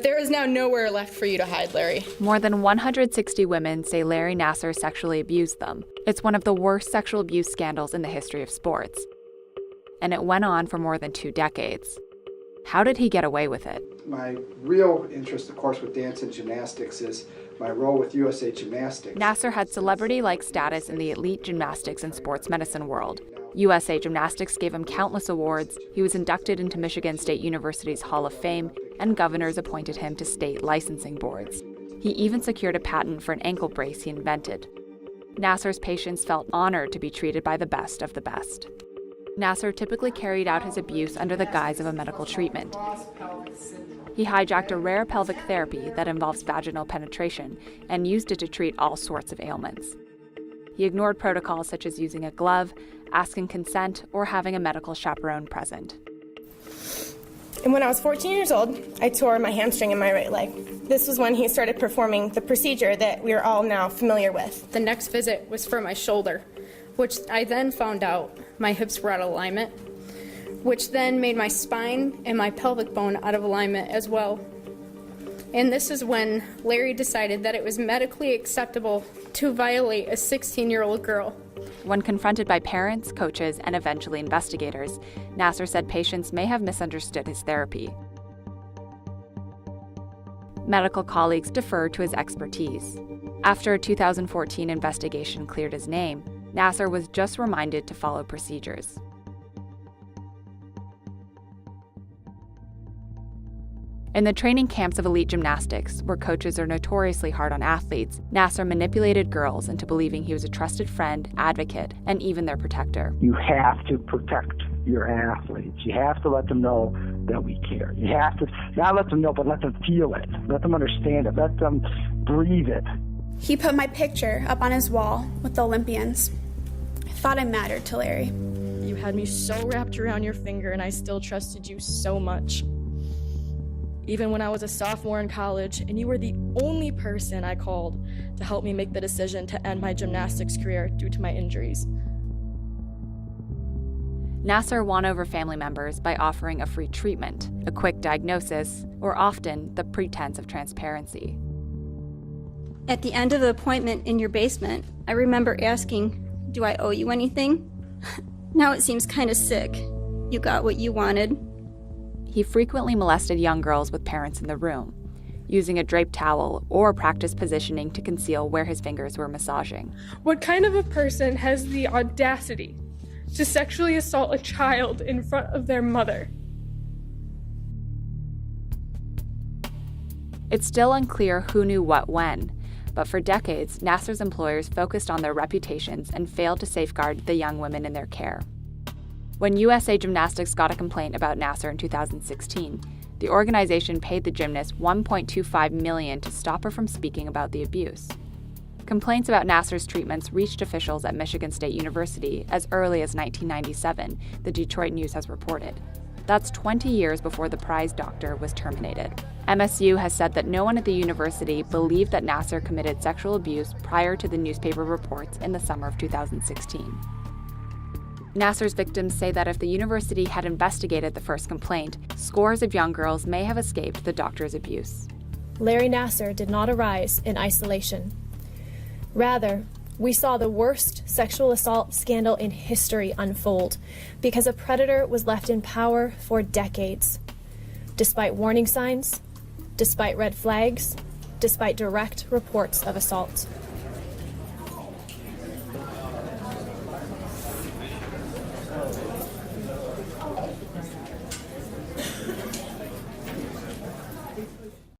There is now nowhere left for you to hide, Larry. More than 160 women say Larry Nassar sexually abused them. It's one of the worst sexual abuse scandals in the history of sports. And it went on for more than 2 decades. How did he get away with it? My real interest, of course, with dance and gymnastics is my role with USA Gymnastics. Nassar had celebrity-like status in the elite gymnastics and sports medicine world. USA Gymnastics gave him countless awards, he was inducted into Michigan State University's Hall of Fame, and governors appointed him to state licensing boards. He even secured a patent for an ankle brace he invented. Nassar's patients felt honored to be treated by the best of the best. Nassar typically carried out his abuse under the guise of a medical treatment. He hijacked a rare pelvic therapy that involves vaginal penetration and used it to treat all sorts of ailments. He ignored protocols such as using a glove, asking consent, or having a medical chaperone present. And when I was 14 years old, I tore my hamstring in my right leg. This was when he started performing the procedure that we are all now familiar with. The next visit was for my shoulder, which I then found out my hips were out of alignment, which then made my spine and my pelvic bone out of alignment as well. And this is when Larry decided that it was medically acceptable to violate a 16-year-old girl. When confronted by parents, coaches, and eventually investigators, Nassar said patients may have misunderstood his therapy. Medical colleagues deferred to his expertise. After a 2014 investigation cleared his name, Nassar was just reminded to follow procedures. In the training camps of elite gymnastics, where coaches are notoriously hard on athletes, Nassar manipulated girls into believing he was a trusted friend, advocate, and even their protector. You have to protect your athletes. You have to let them know that we care. You have to not let them know, but let them feel it. Let them understand it. Let them breathe it. He put my picture up on his wall with the Olympians. I thought I mattered to Larry. You had me so wrapped around your finger, and I still trusted you so much. Even when I was a sophomore in college, and you were the only person I called to help me make the decision to end my gymnastics career due to my injuries. Nassar won over family members by offering a free treatment, a quick diagnosis, or often the pretense of transparency. At the end of the appointment in your basement, I remember asking, "Do I owe you anything?" Now it seems kind of sick. You got what you wanted. He frequently molested young girls with parents in the room, using a draped towel or practiced positioning to conceal where his fingers were massaging. What kind of a person has the audacity to sexually assault a child in front of their mother? It's still unclear who knew what when, but for decades, Nassar's employers focused on their reputations and failed to safeguard the young women in their care. When USA Gymnastics got a complaint about Nassar in 2016, the organization paid the gymnast $1.25 million to stop her from speaking about the abuse. Complaints about Nassar's treatments reached officials at Michigan State University as early as 1997, the Detroit News has reported. That's 20 years before the prize doctor was terminated. MSU has said that no one at the university believed that Nassar committed sexual abuse prior to the newspaper reports in the summer of 2016. Nassar's victims say that if the university had investigated the first complaint, scores of young girls may have escaped the doctor's abuse. Larry Nassar did not arise in isolation. Rather, we saw the worst sexual assault scandal in history unfold because a predator was left in power for decades. Despite warning signs, despite red flags, despite direct reports of assault.